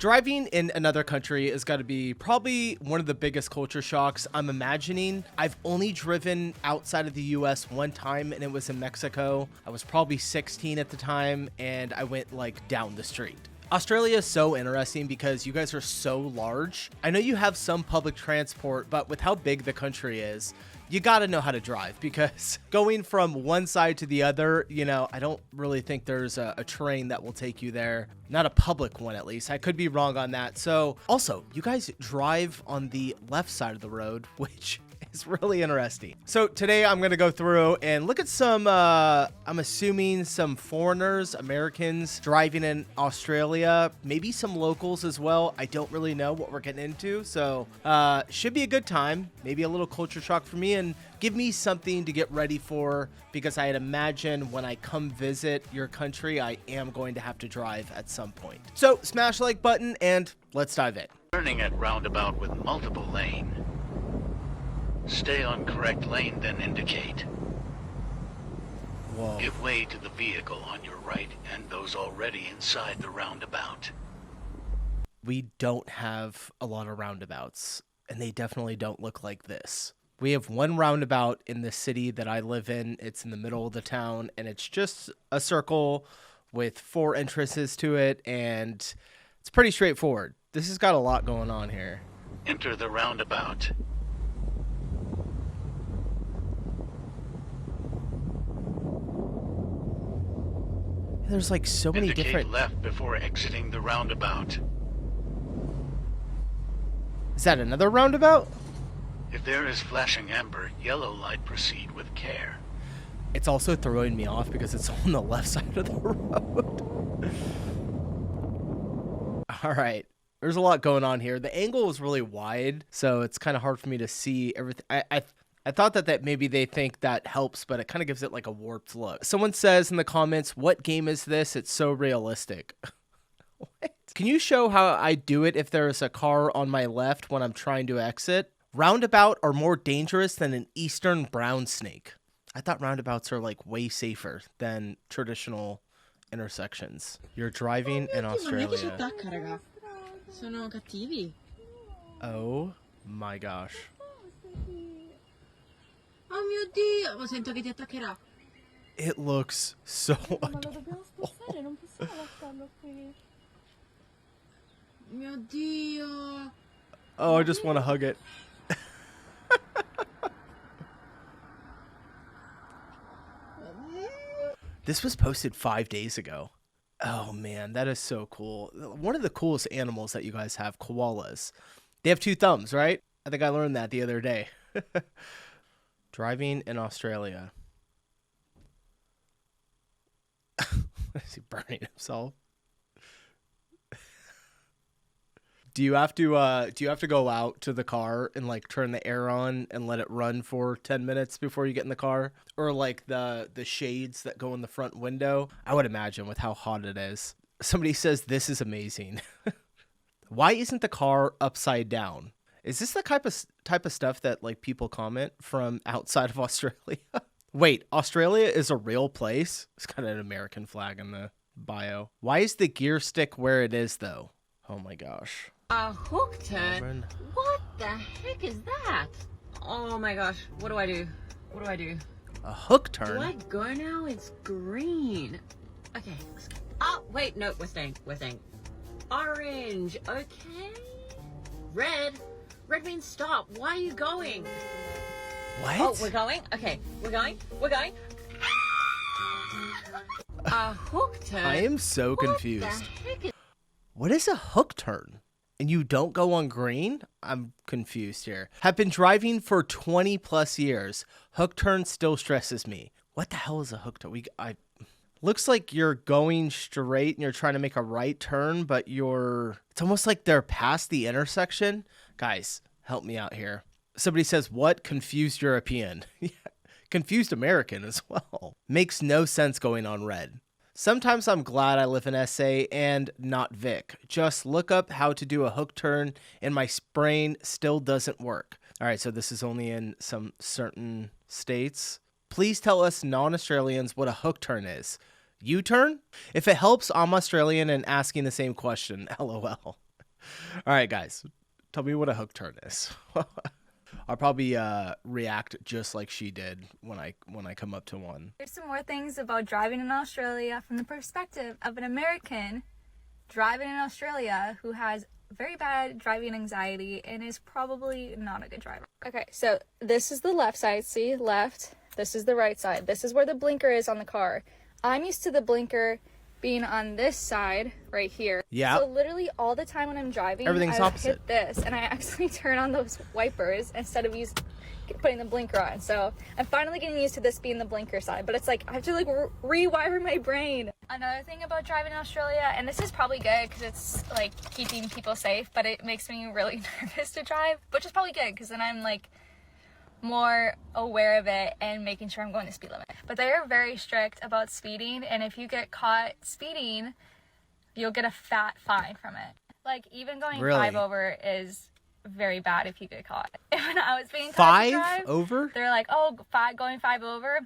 Driving in another country is got to be probably one of the biggest culture shocks I'm imagining. I've only driven outside of the US one time, and it was in Mexico. I was probably 16 at the time, and I went like down the street. Australia is so interesting because you guys are so large. I know you have some public transport, but with how big the country is, you got to know how to drive, because going from one side to the other, you know, I don't really think there's a train that will take you there. Not a public one, at least. I could be wrong on that. So also, you guys drive on the left side of the road, which is really interesting. So today I'm going to go through and look at some, I'm assuming some foreigners, Americans driving in Australia, maybe some locals as well. I don't really know what we're getting into. So should be a good time, maybe a little culture shock for me, and give me something to get ready for, because I'd imagine when I come visit your country, I am going to have to drive at some point. So smash the like button and let's dive in. Turning at roundabout with multiple lane. Stay on correct lane, then indicate. Whoa. Give way to the vehicle on your right and those already inside the roundabout. We don't have a lot of roundabouts, and they definitely don't look like this. We have one roundabout in the city that I live in. It's in the middle of the town, and it's just a circle with 4 entrances to it, and it's pretty straightforward. This has got a lot going on here. Enter the roundabout. There's like so many Indicate different... left before exiting the roundabout. Is that another roundabout? If there is flashing amber, yellow light, proceed with care. It's also throwing me off because it's on the left side of the road. All right. There's a lot going on here. The angle is really wide, so it's kind of hard for me to see everything. I thought that maybe they think that helps, but it kind of gives it like a warped look. Someone says in the comments, what game is this? It's so realistic. What? Can you show how I do it if there's a car on my left when I'm trying to exit? Roundabout are more dangerous than an eastern brown snake. I thought roundabouts are like way safer than traditional intersections. You're driving in Australia. Sono cattivi. Oh my gosh. Oh mio Dio, ma sento che ti attaccherà. It looks so adorable. Mio Dio. Oh, I just want to hug it. This was posted 5 days ago. Oh man, that is so cool. One of the coolest animals that you guys have, koalas. They have 2 thumbs, right? I think I learned that the other day. Driving in Australia. Is he burning himself? Do you have to go out to the car and like turn the air on and let it run for 10 minutes before you get in the car? Or like the shades that go in the front window? I would imagine with how hot it is. Somebody says this is amazing. Why isn't the car upside down? Is this the type of stuff that like people comment from outside of Australia? Wait, Australia is a real place? It's got an American flag in the bio. Why is the gear stick where it is though? Oh my gosh. A hook turn? What the heck is that? Oh my gosh, what do I do? What do I do? A hook turn? Do I go now? It's green. Okay. Oh, wait, no, we're staying. Orange, okay. Red? Red means stop. Why are you going? What? Oh, we're going? Okay, we're going. A hook turn? I am so confused. What the heck is... What is a hook turn? And you don't go on green? I'm confused here. Have been driving for 20 plus years. Hook turn still stresses me. What the hell is a hook turn? Looks like you're going straight and you're trying to make a right turn, but it's almost like they're past the intersection. Guys, help me out here. Somebody says, what? Confused European. Yeah, confused American as well. Makes no sense going on red. Sometimes I'm glad I live in SA and not Vic. Just look up how to do a hook turn and my brain still doesn't work. All right, so this is only in some certain states. Please tell us non-Australians what a hook turn is. U-turn? If it helps, I'm Australian and asking the same question. LOL. All right, guys, tell me what a hook turn is. I'll probably react just like she did when I come up to one. There's some more things about driving in Australia from the perspective of an American driving in Australia who has very bad driving anxiety and is probably not a good driver. Okay, so this is the left side, see, left. This is the right side. This is where the blinker is on the car. I'm used to the blinker being on this side right here. Yeah. So literally all the time when I'm driving, Everything's I opposite. hit this and I actually turn on those wipers instead of putting the blinker on. So I'm finally getting used to this being the blinker side, but it's like I have to like rewire my brain. Another thing about driving in Australia, and this is probably good because it's like keeping people safe, but it makes me really nervous to drive, which is probably good because then I'm like more aware of it and making sure I'm going the speed limit. But they are very strict about speeding, and if you get caught speeding, you'll get a fat fine from it. Like even going Really? 5 over is very bad if you get caught. When I was being taught to 5 drive, over? they're like, oh, going 5 over,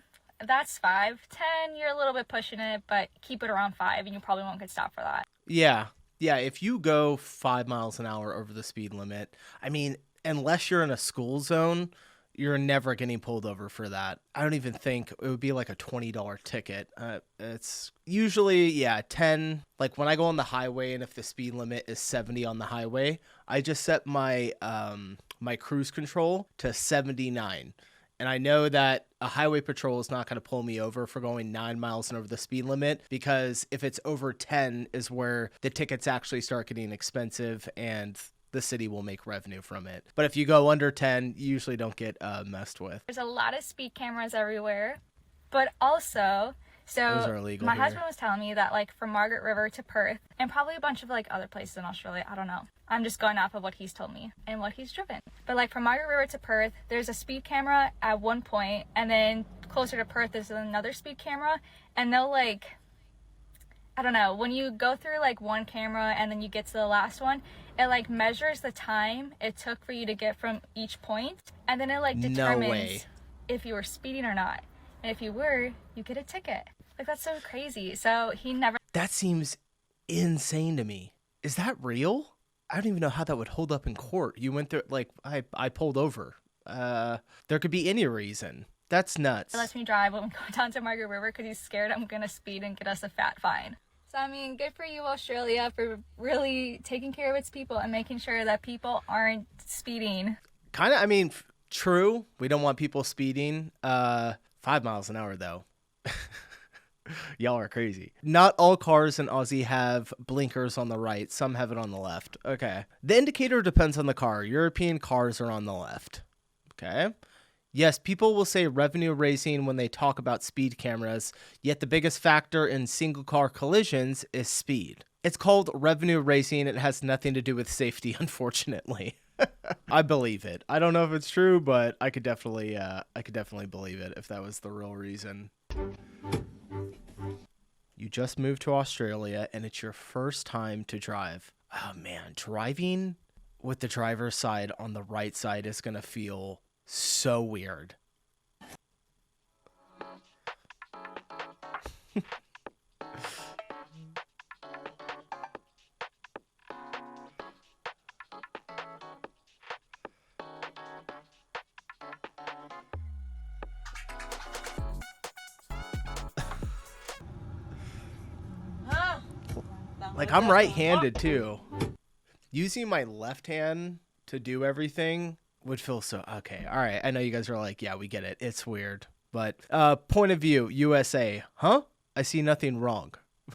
that's 5. 10, you're a little bit pushing it, but keep it around 5 and you probably won't get stopped for that. Yeah. If you go 5 miles an hour over the speed limit, I mean, unless you're in a school zone, you're never getting pulled over for that. I don't even think it would be like a $20 ticket. It's usually, 10. Like when I go on the highway and if the speed limit is 70 on the highway, I just set my my cruise control to 79. And I know that a highway patrol is not going to pull me over for going 9 miles and over the speed limit, because if it's over 10 is where the tickets actually start getting expensive and the city will make revenue from it. But if you go under 10, you usually don't get messed with. There's a lot of speed cameras everywhere, but also, Those are illegal my here. husband was telling me that like from Margaret River to Perth and probably a bunch of like other places in Australia, I don't know. I'm just going off of what he's told me and what he's driven. But like from Margaret River to Perth, there's a speed camera at one point, and then closer to Perth there's another speed camera, and they'll like, I don't know, when you go through like one camera and then you get to the last one, it like measures the time it took for you to get from each point, and then it like determines way. if you were speeding or not. And if you were, you get a ticket. Like that's so crazy. So he never. That seems insane to me. Is that real? I don't even know how that would hold up in court. You went through, like, I pulled over. There could be any reason. That's nuts. lets me drive when we go down to Margaret River because he's scared I'm gonna speed and get us a fat fine. So I mean, good for you, Australia, for really taking care of its people and making sure that people aren't speeding. Kind of, I mean, true. We don't want people speeding. 5 miles an hour, though. Y'all are crazy. Not all cars in Aussie have blinkers on the right. Some have it on the left. Okay. The indicator depends on the car. European cars are on the left. Okay. Yes, people will say revenue raising when they talk about speed cameras, yet the biggest factor in single car collisions is speed. It's called revenue raising. It has nothing to do with safety, unfortunately. I believe it. I don't know if it's true, but I could definitely believe it if that was the real reason. You just moved to Australia and it's your first time to drive. Oh man, driving with the driver's side on the right side is going to feel so weird. Like, I'm right-handed too. Using my left hand to do everything would feel so... Okay, all right. I know you guys are like, yeah, we get it. It's weird. But point of view, USA. Huh? I see nothing wrong.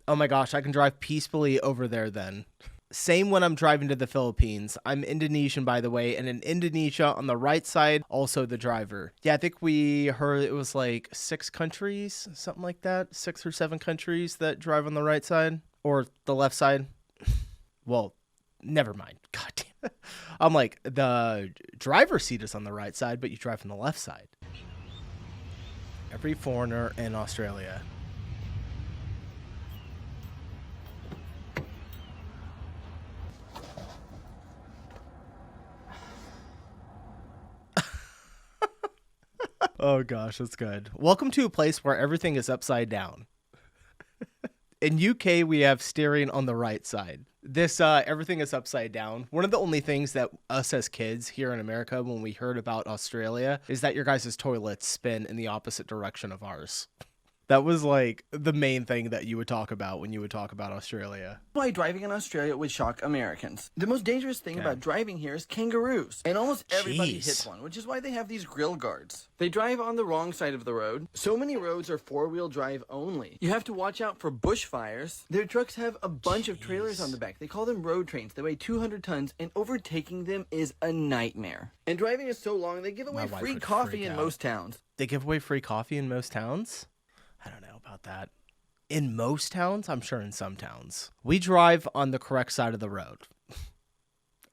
Oh my gosh, I can drive peacefully over there then. Same when I'm driving to the Philippines. I'm Indonesian, by the way, and in Indonesia, on the right side, also the driver. Yeah, I think we heard it was like 6 countries, something like that. 6 or 7 countries that drive on the right side or the left side. Well, never mind. God damn it. I'm like, the driver's seat is on the right side, but you drive on the left side. Every foreigner in Australia. Oh gosh, that's good. Welcome to a place where everything is upside down. In UK, we have steering on the right side. This everything is upside down. One of the only things that us as kids here in America, when we heard about Australia, is that your guys' toilets spin in the opposite direction of ours. That was like the main thing that you would talk about when you would talk about Australia. Why driving in Australia would shock Americans. The most dangerous thing about driving here is kangaroos. And almost everybody hits one, which is why they have these grill guards. They drive on the wrong side of the road. So many roads are four-wheel drive only. You have to watch out for bushfires. Their trucks have a bunch of trailers on the back. They call them road trains. They weigh 200 tons, and overtaking them is a nightmare. And driving is so long, they give away free coffee in most towns. They give away free coffee in most towns? I don't know about that. In most towns? I'm sure in some towns. We drive on the correct side of the road.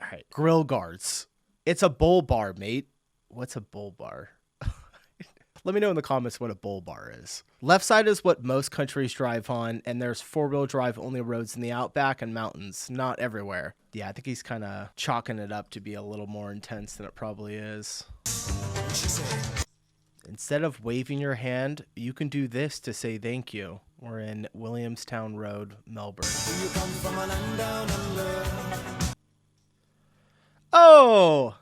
All right. Grill guards. It's a bull bar, mate. What's a bull bar? Let me know in the comments what a bull bar is. Left side is what most countries drive on, and there's four-wheel drive only roads in the outback and mountains, not everywhere. Yeah, I think he's kind of chalking it up to be a little more intense than it probably is. Instead of waving your hand, you can do this to say thank you. We're in Williamstown Road, Melbourne. Oh,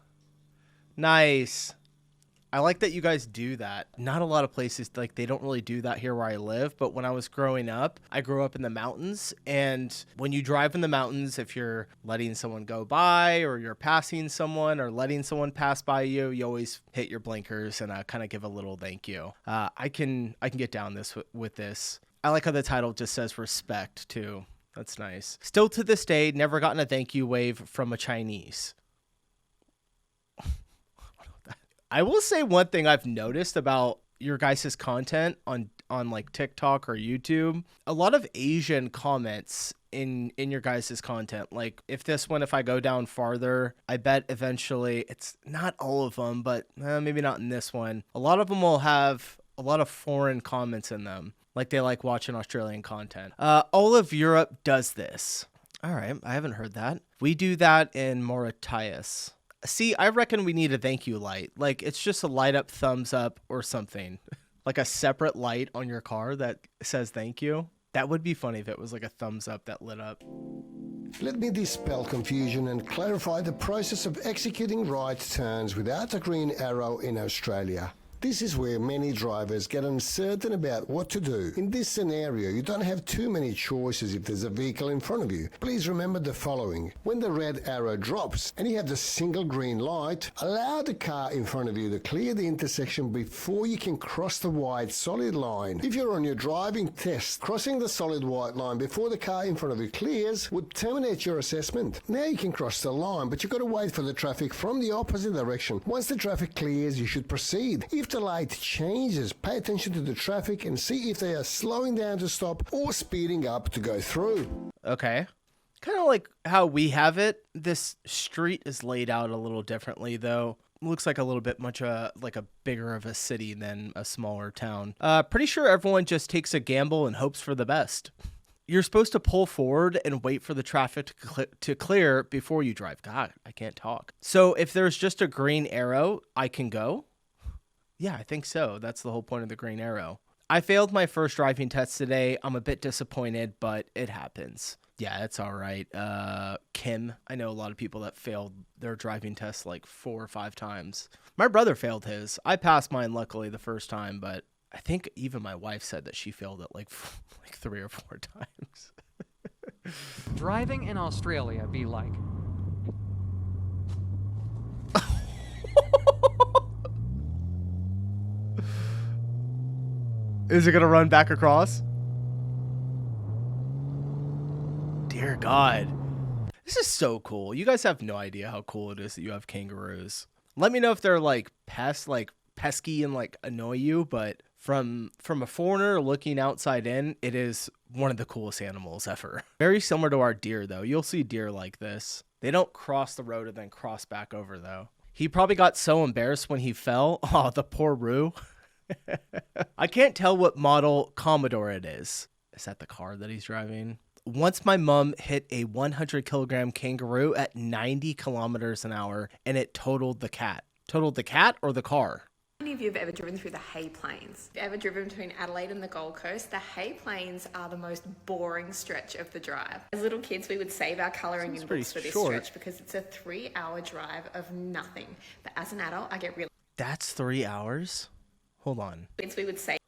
nice. I like that you guys do that. Not a lot of places, like, they don't really do that here where I live, but when I was growing up, I grew up in the mountains, and when you drive in the mountains, if you're letting someone go by, or you're passing someone, or letting someone pass by you, you always hit your blinkers and kind of give a little thank you. I can get down this with this. I like how the title just says respect, too. That's nice. Still to this day, never gotten a thank you wave from a Chinese. I will say one thing I've noticed about your guys' content on like TikTok or YouTube, a lot of Asian comments in your guys' content. Like if I go down farther, I bet eventually, it's not all of them, but maybe not in this one. A lot of them will have a lot of foreign comments in them. Like they like watching Australian content. All of Europe does this. All right, I haven't heard that. We do that in Mauritius. See, I reckon we need a thank you light. Like, it's just a light up, thumbs up, or something. Like a separate light on your car that says thank you. That would be funny if it was like a thumbs up that lit up. Let me dispel confusion and clarify the process of executing right turns without a green arrow in Australia. This is where many drivers get uncertain about what to do. In this scenario, you don't have too many choices if there's a vehicle in front of you. Please remember the following. When the red arrow drops and you have the single green light, allow the car in front of you to clear the intersection before you can cross the white solid line. If you're on your driving test, crossing the solid white line before the car in front of you clears would terminate your assessment. Now you can cross the line, but you've got to wait for the traffic from the opposite direction. Once the traffic clears, you should proceed. If the light changes, pay attention to the traffic and see if they are slowing down to stop or speeding up to go through. Okay. Kind of like how we have it. This street is laid out a little differently, though. Looks like a little bit much like a bigger of a city than a smaller town. Pretty sure everyone just takes a gamble and hopes for the best. You're supposed to pull forward and wait for the traffic to clear before you drive. God, I can't talk. So if there's just a green arrow, I can go? Yeah, I think so. That's the whole point of the green arrow. I failed my first driving test today. I'm a bit disappointed, but it happens. Yeah, it's all right. Kim, I know a lot of people that failed their driving test like 4 or 5 times. My brother failed his. I passed mine luckily the first time, but I think even my wife said that she failed it like 3 or 4 times. Driving in Australia be like... Is it going to run back across? Dear God. This is so cool. You guys have no idea how cool it is that you have kangaroos. Let me know if they're like pesky and like annoy you, but from a foreigner looking outside in, it is one of the coolest animals ever. Very similar to our deer though. You'll see deer like this. They don't cross the road and then cross back over though. He probably got so embarrassed when he fell. Oh, the poor Roo. I can't tell what model Commodore it is. Is that the car that he's driving? Once my mom hit a 100 kilogram kangaroo at 90 kilometers an hour and it totaled the cat. Totaled the cat or the car? Many of you have ever driven through the hay plains. If you've ever driven between Adelaide and the Gold Coast, the hay plains are the most boring stretch of the drive. As little kids, we would save our colouring in books for this stretch because it's a 3-hour drive of nothing. But as an adult, I get really... That's 3 hours? Hold on. Kids, we would save...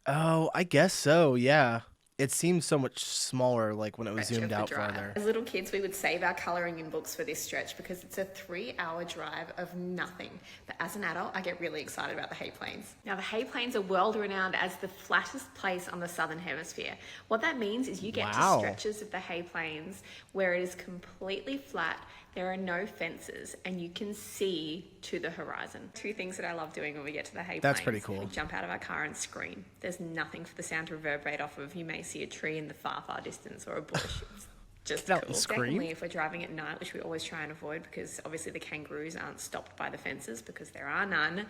Oh, I guess so, yeah. It seems so much smaller, like when it was zoomed out farther. As little kids, we would save our colouring in books for this stretch because it's a 3-hour drive of nothing. But as an adult, I get really excited about the hay plains. Now, the hay plains are world renowned as the flattest place on the southern hemisphere. What that means is you get to stretches of the hay plains where it is completely flat. There are no fences and you can see to the horizon. Two things that I love doing when we get to the hay plains. That's pretty cool. We jump out of our car and scream. There's nothing for the sound to reverberate off of. You may see a tree in the far, far distance or a bush. It's just cool. Secondly, if we're driving at night, which we always try and avoid because obviously the kangaroos aren't stopped by the fences because there are none,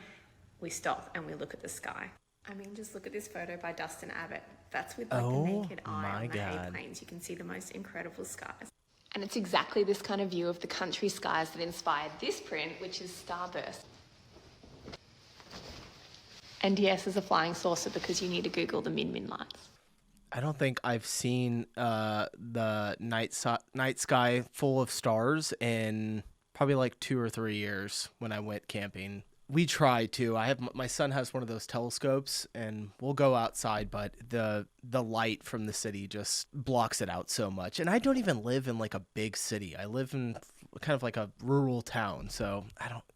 we stop and we look at the sky. I mean, just look at this photo by Dustin Abbott. That's with like the naked eye on the hay plains. You can see the most incredible skies. And it's exactly this kind of view of the country skies that inspired this print, which is Starburst. And yes, as a flying saucer because you need to Google the Min Min lights. I don't think I've seen the night sky full of stars in probably like 2 or 3 years when I went camping. We try to. My son has one of those telescopes, and we'll go outside, but the light from the city just blocks it out so much. And I don't even live in like a big city. I live in kind of like a rural town, so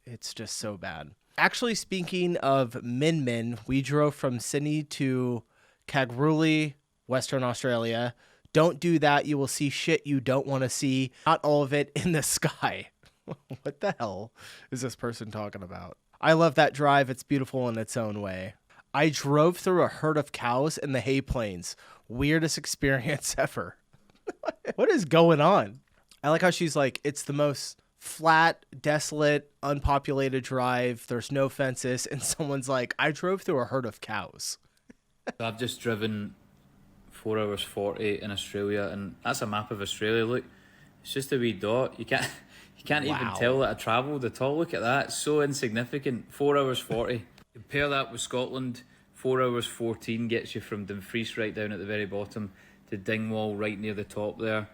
it's just so bad. Actually, speaking of Min Min, we drove from Sydney to Kalgoorlie, Western Australia. Don't do that. You will see shit you don't want to see. Not all of it in the sky. What the hell is this person talking about? I love that drive. It's beautiful in its own way. I drove through a herd of cows in the hay plains. Weirdest experience ever. What is going on? I like how she's like, it's the most flat, desolate, unpopulated drive. There's no fences. And someone's like, I drove through a herd of cows. I've just driven 4 hours 40 in Australia, and that's a map of Australia. Look, it's just a wee dot. You can't even tell that I travelled at all. Look at that. It's so insignificant. 4 hours 40. Compare that with Scotland. 4 hours 14 gets you from Dumfries right down at the very bottom to Dingwall right near the top there.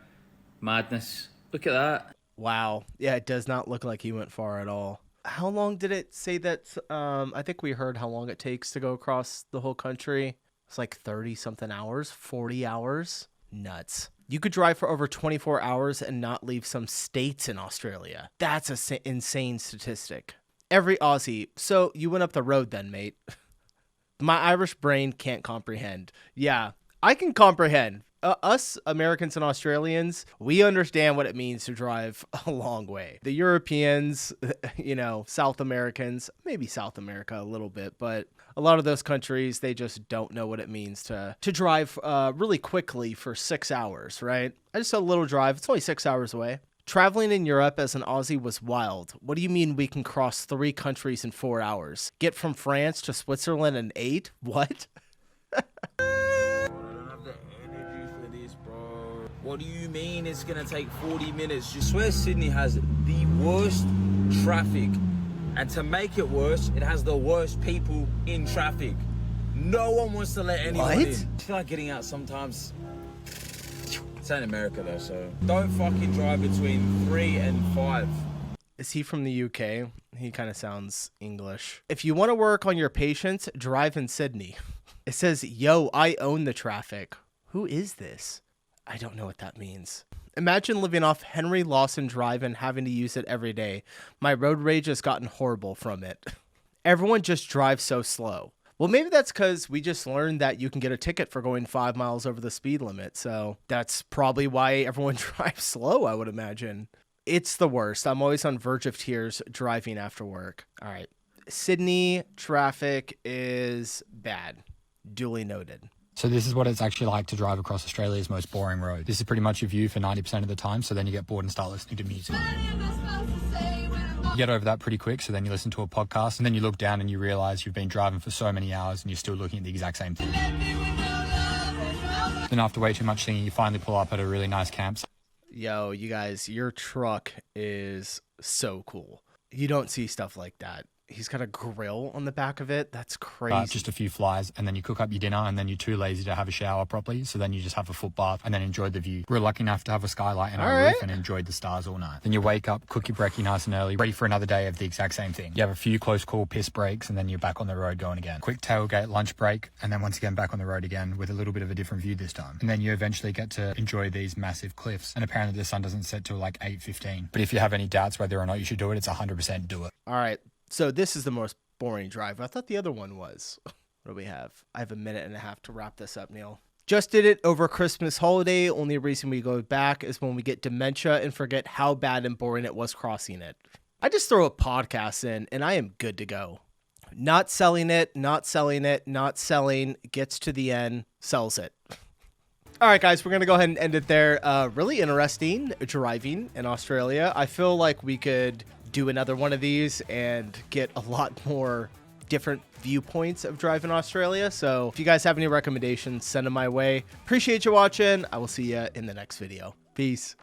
Madness. Look at that. Wow. Yeah, it does not look like he went far at all. How long did it say that? I think we heard how long it takes to go across the whole country. It's like 30-something hours, 40 hours. Nuts. You could drive for over 24 hours and not leave some states in Australia. That's an insane statistic. Every Aussie. So you went up the road then, mate. My Irish brain can't comprehend. Yeah, I can comprehend. Us Americans and Australians, we understand what it means to drive a long way. The Europeans, South Americans, maybe South America a little bit, but a lot of those countries, they just don't know what it means to drive really quickly for 6 hours, right? I just a little drive. It's only 6 hours away. Traveling in Europe as an Aussie was wild. What do you mean we can cross 3 countries in 4 hours? Get from France to Switzerland in 8? What? What do you mean it's gonna take 40 minutes? You swear Sydney has the worst traffic, and to make it worse, it has the worst people in traffic. No one wants to let anyone in. I feel like getting out sometimes. It's in America though, so don't fucking drive between 3 and 5. Is he from the UK? He kind of sounds English. If you want to work on your patience, drive in Sydney. It says, yo, I own the traffic. Who is this? I don't know what that means. Imagine living off Henry Lawson Drive and having to use it every day. My road rage has gotten horrible from it. Everyone just drives so slow. Well, maybe that's because we just learned that you can get a ticket for going 5 miles over the speed limit. So that's probably why everyone drives slow, I would imagine. It's the worst. I'm always on verge of tears driving after work. All right. Sydney traffic is bad. Duly noted. So this is what it's actually like to drive across Australia's most boring road. This is pretty much your view for 90% of the time, so then you get bored and start listening to music. You get over that pretty quick, so then you listen to a podcast, and then you look down and you realise you've been driving for so many hours and you're still looking at the exact same thing. Then after way too much singing, you finally pull up at a really nice campsite. Yo, you guys, your truck is so cool. You don't see stuff like that He's got a grill on the back of it. That's crazy. Just a few flies, and then you cook up your dinner, and then you're too lazy to have a shower properly, so then you just have a foot bath and then enjoy the view. We're lucky enough to have a skylight in our roof and enjoyed the stars all night. Then you wake up, cook your brekkie nice and early, ready for another day of the exact same thing. You have a few close call piss breaks, and then you're back on the road going again. Quick tailgate lunch break, and then once again back on the road again with a little bit of a different view this time. And then you eventually get to enjoy these massive cliffs, and apparently the sun doesn't set till like 8:15. But if you have any doubts whether or not you should do it, it's 100% do it. All right, so this is the most boring drive. I thought the other one was. What do we have? I have a minute and a half to wrap this up, Neil. Just did it over Christmas holiday. Only reason we go back is when we get dementia and forget how bad and boring it was crossing it. I just throw a podcast in and I am good to go. Not selling it, not selling it, not selling, gets to the end, sells it. All right, guys, we're going to go ahead and end it there. Really interesting driving in Australia. I feel like we could do another one of these and get a lot more different viewpoints of driving Australia. So if you guys have any recommendations, send them my way. Appreciate you watching. I will see you in the next video. Peace.